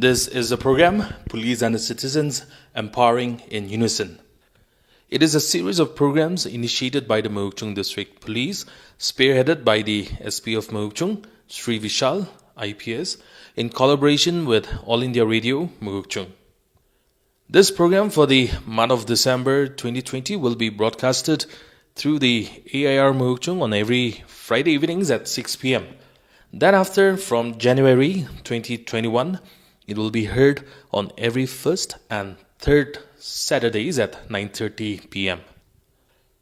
This is the program Police and the Citizens Empowering in Unison. It is a series of programs initiated by the Mokokchung District Police, spearheaded by the SP of Mokokchung, Sri Vishal, IPS, in collaboration with All India Radio, Mokokchung. This program for the month of December 2020 will be broadcasted through the AIR Mokokchung on every Friday evenings at 6 p.m. Thereafter, from January 2021, it will be heard on every first and third Saturdays at 9:30 p.m.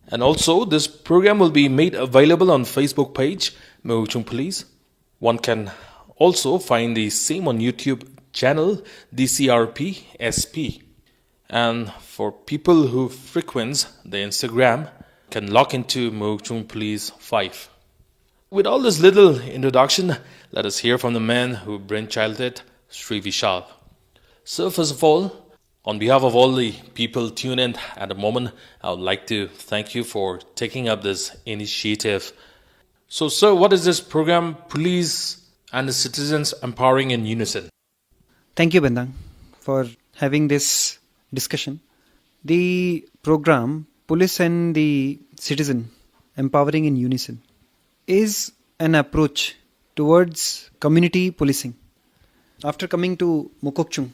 And also, this program will be made available on Facebook page Mokokchung Police. One can also find the same on YouTube channel DCRP SP. And for people who frequent the Instagram, can log into Mokokchung Police 5. With all this little introduction, let us hear from the man who brainchilded it, Sri Vishal. So first of all, on behalf of all the people tuned in at the moment, I would like to thank you for taking up this initiative. So sir, what is this program, Police and the Citizens Empowering in Unison? Thank you, Bendang, for having this discussion. The program, Police and the Citizen Empowering in Unison, is an approach towards community policing. After coming to Mokokchung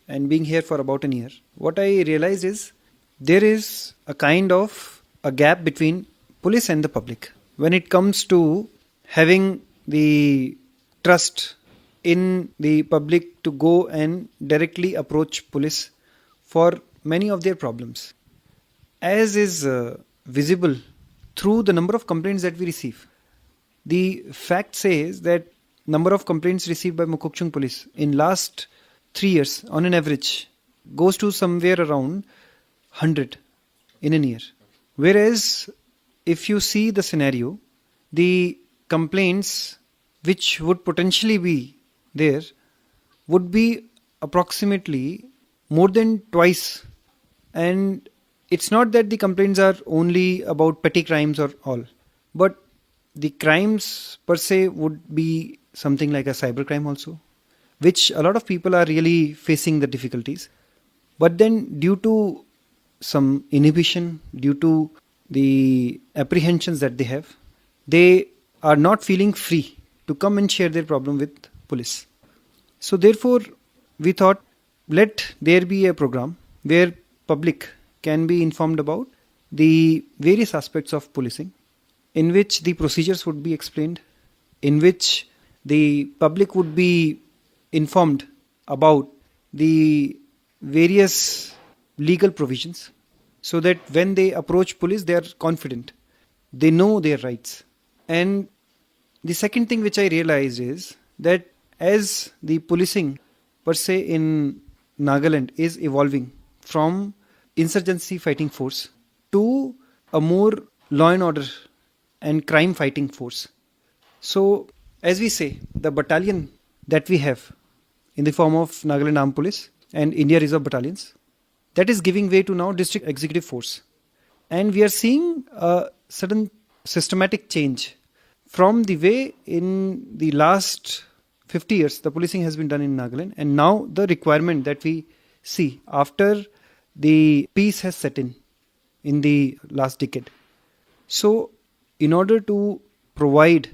and being here for about a year, what I realized is there is a kind of a gap between police and the public when it comes to having the trust in the public to go and directly approach police for many of their problems. As is visible through the number of complaints that we receive. The fact says that number of complaints received by Mokokchung Police in last 3 years on an average goes to somewhere around 100 in a year. Whereas if you see the scenario, the complaints which would potentially be there would be approximately more than twice. And it's not that the complaints are only about petty crimes or all, but the crimes per se would be something like a cybercrime also, which a lot of people are really facing the difficulties. But then due to some inhibition, due to the apprehensions that they have, they are not feeling free to come and share their problem with police. So therefore, we thought, let there be a program where public can be informed about the various aspects of policing, in which the procedures would be explained, in which the public would be informed about the various legal provisions, so that when they approach police, they are confident, they know their rights. And the second thing which I realized is that as the policing per se in Nagaland is evolving from insurgency fighting force to a more law and order and crime fighting force. So, as we say, the battalion that we have in the form of Nagaland Armed Police and India Reserve Battalions, that is giving way to now District Executive Force. And we are seeing a sudden systematic change from the way in the last 50 years the policing has been done in Nagaland, and now the requirement that we see after the peace has set in the last decade. So, in order to provide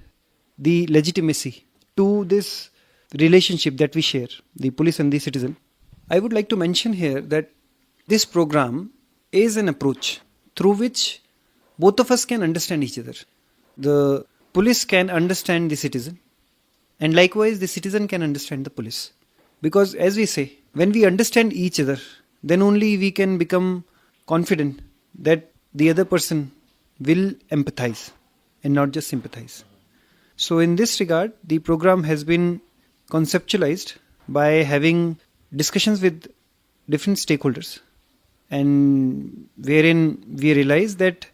the legitimacy to this relationship that we share, the police and the citizen, I would like to mention here that this program is an approach through which both of us can understand each other. The police can understand the citizen, and likewise the citizen can understand the police. Because as we say, when we understand each other, then only we can become confident that the other person will empathize and not just sympathize. So in this regard, the program has been conceptualized by having discussions with different stakeholders, and wherein we realize that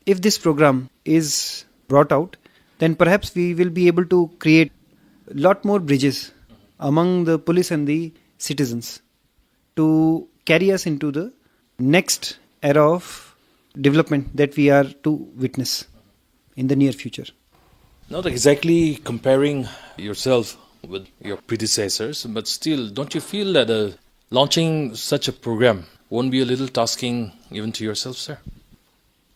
if this program is brought out, then perhaps we will be able to create a lot more bridges among the police and the citizens to carry us into the next era of development that we are to witness in the near future. Not exactly comparing yourself with your predecessors, but still, don't you feel that launching such a program won't be a little tasking even to yourself, sir?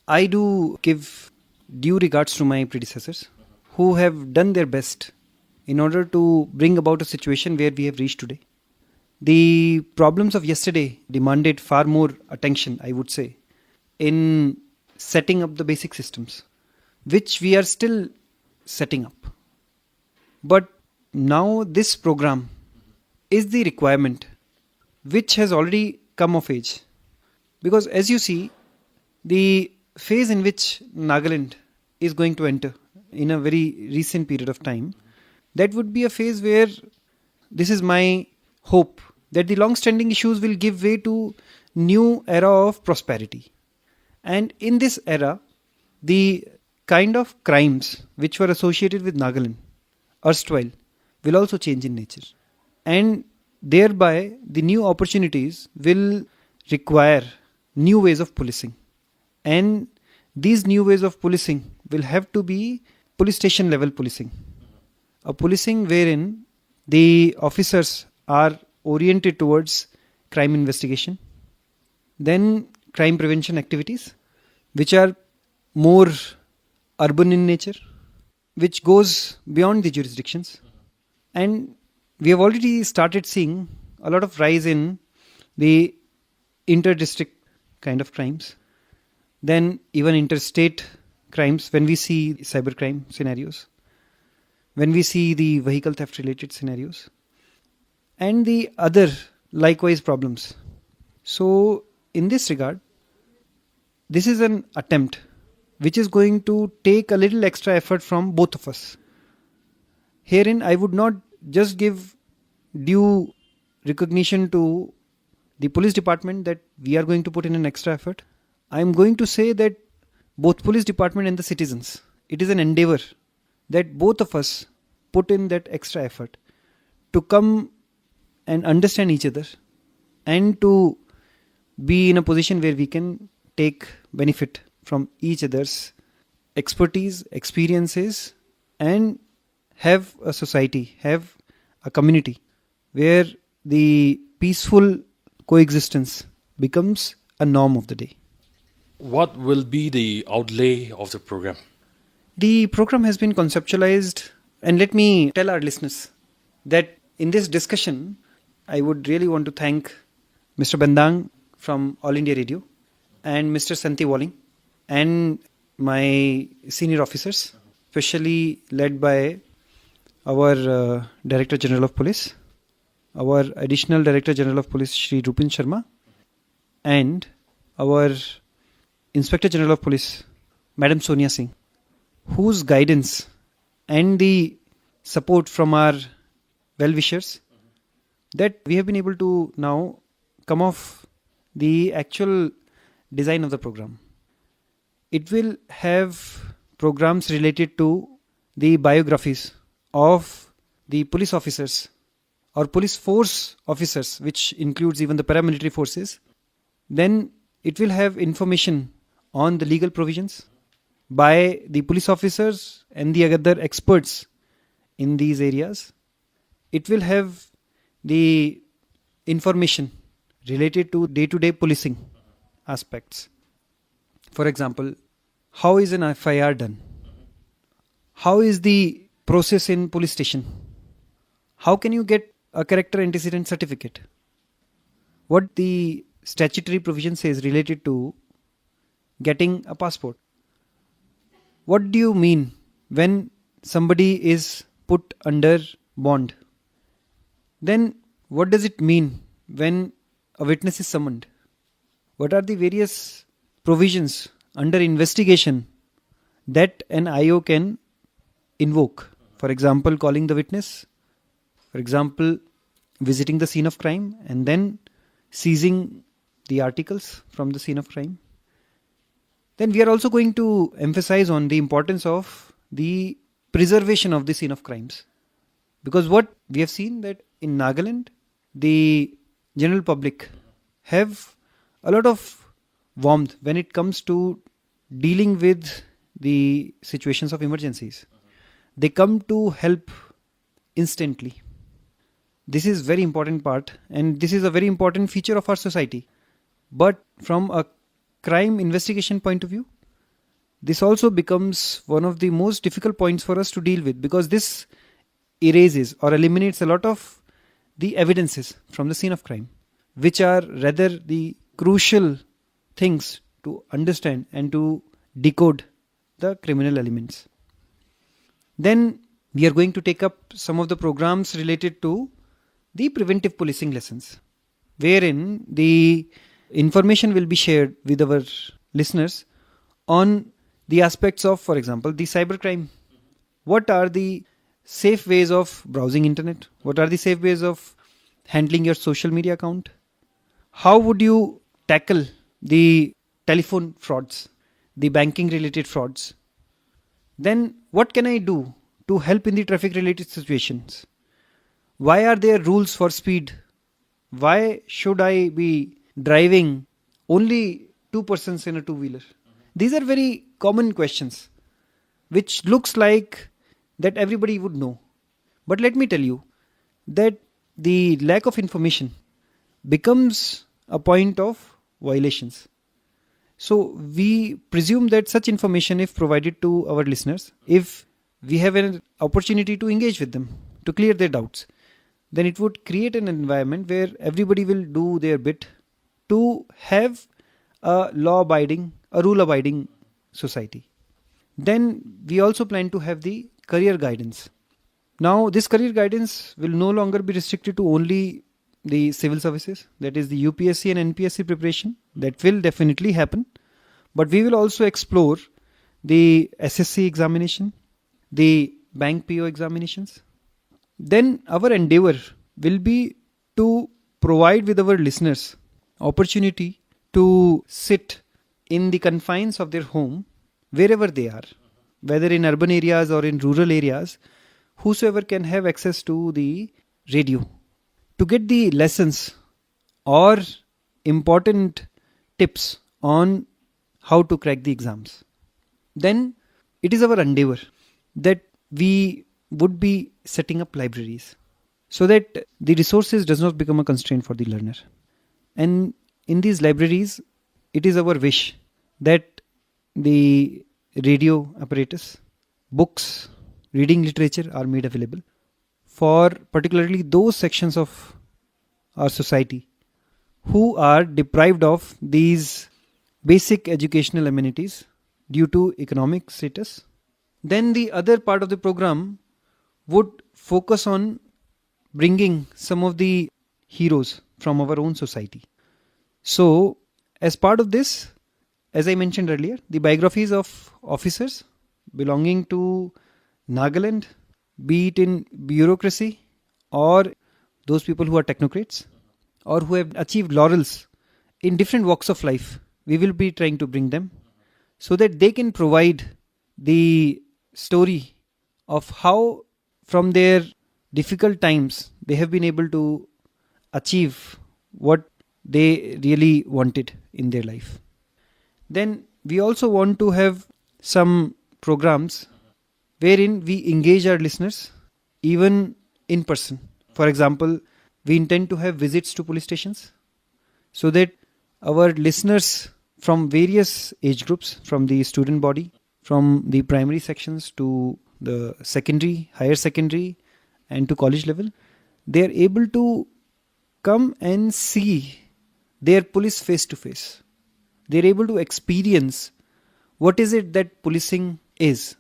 I do give due regards to my predecessors who have done their best in order to bring about a situation where we have reached today. The problems of yesterday demanded far more attention, I would say, in setting up the basic systems, which we are still setting up. But now this program is the requirement which has already come of age. Because as you see, the phase in which Nagaland is going to enter in a very recent period of time, that would be a phase where this is my hope that the long-standing issues will give way to new era of prosperity. And in this era, the kind of crimes which were associated with Nagaland erstwhile will also change in nature. And thereby, the new opportunities will require new ways of policing. And these new ways of policing will have to be police station level policing. A policing wherein the officers are oriented towards crime investigation, then crime prevention activities, which are more urban in nature, which goes beyond the jurisdictions. And we have already started seeing a lot of rise in the inter-district kind of crimes, then even interstate crimes when we see cybercrime scenarios, when we see the vehicle theft related scenarios, and the other likewise problems. So in this regard, this is an attempt which is going to take a little extra effort from both of us. Herein, I would not just give due recognition to the police department that we are going to put in an extra effort. I am going to say that both police department and the citizens, it is an endeavor that both of us put in that extra effort to come and understand each other and to be in a position where we can take benefit from each other's expertise, experiences, and have a society, have a community where the peaceful coexistence becomes a norm of the day. What will be the outlay of the program? The program has been conceptualized, and let me tell our listeners that in this discussion, I would really want to thank Mr. Bandang from All India Radio and Mr. Santi Walling and my senior officers, especially led by our Director General of Police, our Additional Director General of Police, Shri Rupin Sharma, and our Inspector General of Police, Madam Sonia Singh, whose guidance and the support from our well-wishers that we have been able to now come off the actual design of the program. It will have programs related to the biographies of the police officers or police force officers, which includes even the paramilitary forces. Then it will have information on the legal provisions by the police officers and the other experts in these areas. It will have the information related to day-to-day policing aspects. For example, how is an FIR done? How is the process in police station? How can you get a character antecedent certificate? What the statutory provision says related to getting a passport? What do you mean when somebody is put under bond? Then what does it mean when a witness is summoned? What are the various provisions under investigation that an IO can invoke? For example, calling the witness. For example, visiting the scene of crime and then seizing the articles from the scene of crime. Then we are also going to emphasize on the importance of the preservation of the scene of crimes. Because what we have seen that in Nagaland, the general public have a lot of warmth when it comes to dealing with the situations of emergencies. They come to help instantly. This is very important part, and this is a very important feature of our society. But from a crime investigation point of view, this also becomes one of the most difficult points for us to deal with, because this erases or eliminates a lot of the evidences from the scene of crime, which are rather the crucial things to understand and to decode the criminal elements. Then we are going to take up some of the programs related to the preventive policing lessons, wherein the information will be shared with our listeners on the aspects of, for example, the cybercrime. What are the safe ways of browsing internet? What are the safe ways of handling your social media account? How would you tackle the telephone frauds, the banking related frauds? Then what can I do to help in the traffic related situations? Why are there rules for speed? Why should I be driving only two persons in a two-wheeler? These are very common questions, which looks like that everybody would know. But let me tell you that the lack of information becomes a point of violations. So we presume that such information, if provided to our listeners, if we have an opportunity to engage with them, to clear their doubts, then it would create an environment where everybody will do their bit to have a law-abiding, a rule-abiding society. Then we also plan to have the career guidance. Now, this career guidance will no longer be restricted to only the civil services, that is the UPSC and NPSC preparation. That will definitely happen. But we will also explore the SSC examination, the bank PO examinations. Then our endeavor will be to provide with our listeners opportunity to sit in the confines of their home, wherever they are, whether in urban areas or in rural areas, whosoever can have access to the radio, to get the lessons or important tips on how to crack the exams. Then it is our endeavor that we would be setting up libraries so that the resources does not become a constraint for the learner. And in these libraries, it is our wish that the radio apparatus, books, reading literature are made available for particularly those sections of our society who are deprived of these basic educational amenities due to economic status. Then the other part of the program would focus on bringing some of the heroes from our own society. So, as part of this, as I mentioned earlier, the biographies of officers belonging to Nagaland, be it in bureaucracy or those people who are technocrats or who have achieved laurels in different walks of life, we will be trying to bring them so that they can provide the story of how from their difficult times they have been able to achieve what they really wanted in their life. Then we also want to have some programs wherein we engage our listeners even in person. For example, we intend to have visits to police stations so that our listeners from various age groups, from the student body, from the primary sections to the secondary, higher secondary and to college level, they are able to come and see their police face to face. They are able to experience what is it that policing is,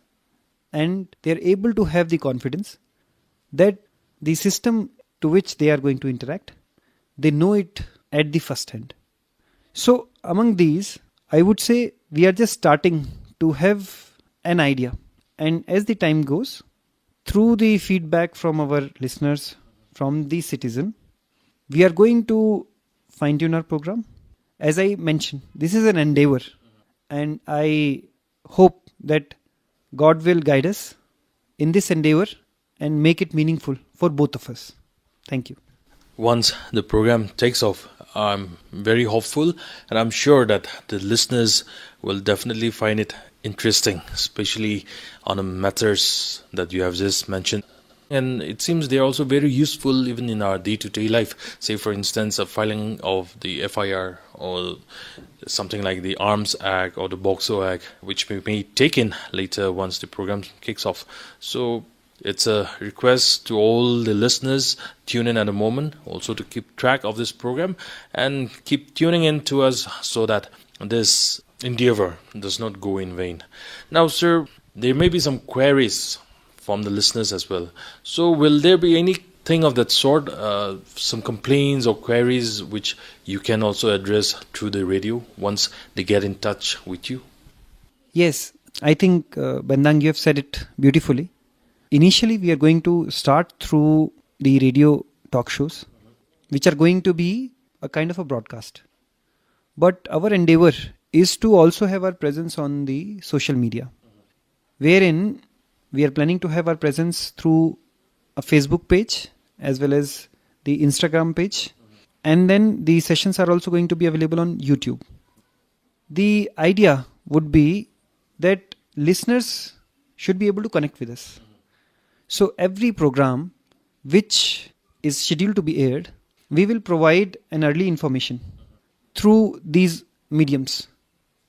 and they are able to have the confidence that the system to which they are going to interact, they know it at the first hand. So among these, I would say we are just starting to have an idea, and as the time goes, through the feedback from our listeners, from the citizen, we are going to fine tune our program. As I mentioned, this is an endeavor, and I hope that God will guide us in this endeavor and make it meaningful for both of us. Thank you. Once the program takes off, I'm very hopeful, and I'm sure that the listeners will definitely find it interesting, especially on the matters that you have just mentioned. And it seems they are also very useful even in our day-to-day life. Say, for instance, a filing of the FIR or something like the Arms Act or the BOXO Act, which we may take in later once the program kicks off. So it's a request to all the listeners tune in at the moment, also to keep track of this program and keep tuning in to us so that this endeavor does not go in vain. Now, sir, there may be some queries from the listeners as well. So will there be anything of that sort, some complaints or queries which you can also address through the radio once they get in touch with you? Yes, I think Bandang, you have said it beautifully. Initially, we are going to start through the radio talk shows, which are going to be a kind of a broadcast. But our endeavor is to also have our presence on the social media, wherein we are planning to have our presence through a Facebook page as well as the Instagram page. And then the sessions are also going to be available on YouTube. The idea would be that listeners should be able to connect with us. So every program which is scheduled to be aired, we will provide an early information through these mediums,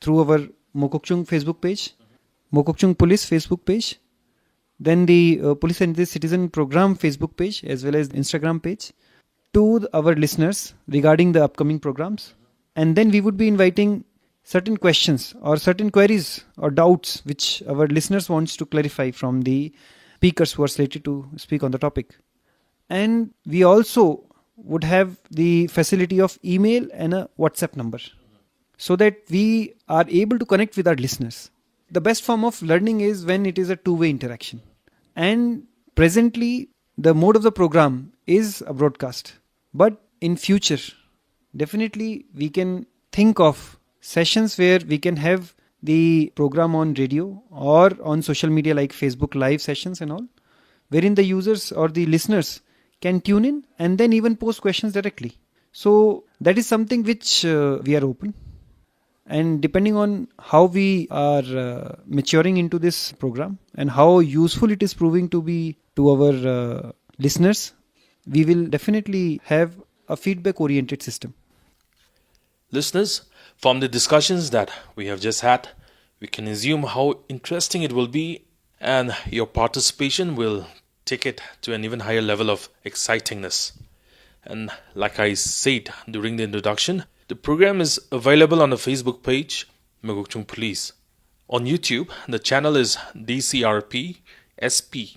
through our Mokokchung Facebook page, Mokokchung Police Facebook page, then the Police and the Citizen Program Facebook page as well as Instagram page, to our listeners regarding the upcoming programs. And then we would be inviting certain questions or certain queries or doubts which our listeners wants to clarify from the speakers who are slated to speak on the topic. And we also would have the facility of email and a WhatsApp number so that we are able to connect with our listeners. The best form of learning is when it is a two-way interaction. And presently, the mode of the program is a broadcast. But in future, definitely we can think of sessions where we can have the program on radio or on social media like Facebook live sessions and all, wherein the users or the listeners can tune in and then even post questions directly. So that is something which we are open. And depending on how we are maturing into this program and how useful it is proving to be to our listeners, we will definitely have a feedback-oriented system. Listeners, from the discussions that we have just had, we can assume how interesting it will be, and your participation will take it to an even higher level of excitingness. And like I said during the introduction, the program is available on the Facebook page, Mokokchung Police. On YouTube, the channel is DCRP SP.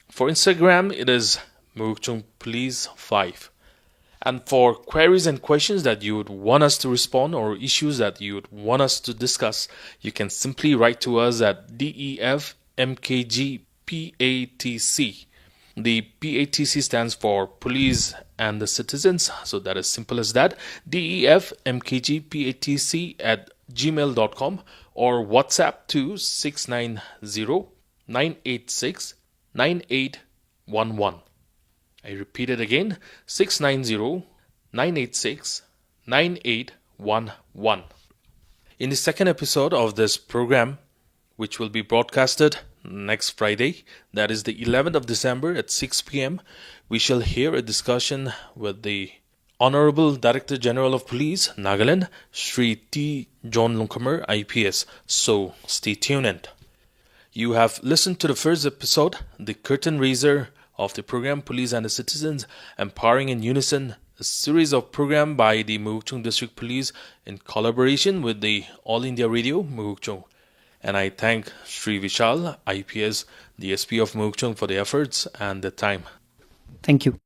For Instagram, it is Mokokchung Police 5. And for queries and questions that you would want us to respond or issues that you would want us to discuss, you can simply write to us at DEFMKGPATC. The PATC stands for Police and the Citizens, so that is simple as that. DEFMKGPATC@gmail.com or WhatsApp to 690-986-9811. I repeat it again, 690-986-9811. In the second episode of this program, which will be broadcasted next Friday, that is the 11th of December at 6 p.m., we shall hear a discussion with the Honorable Director General of Police, Nagaland, Sri T. John Lunkamer, IPS. So stay tuned. You have listened to the first episode, the curtain raiser of the program Police and the Citizens, Empowering in Unison, a series of program by the Mokokchung District Police in collaboration with the All India Radio, Mokokchung. And I thank Sri Vishal, IPS, the SP of Mokokchung, for the efforts and the time. Thank you.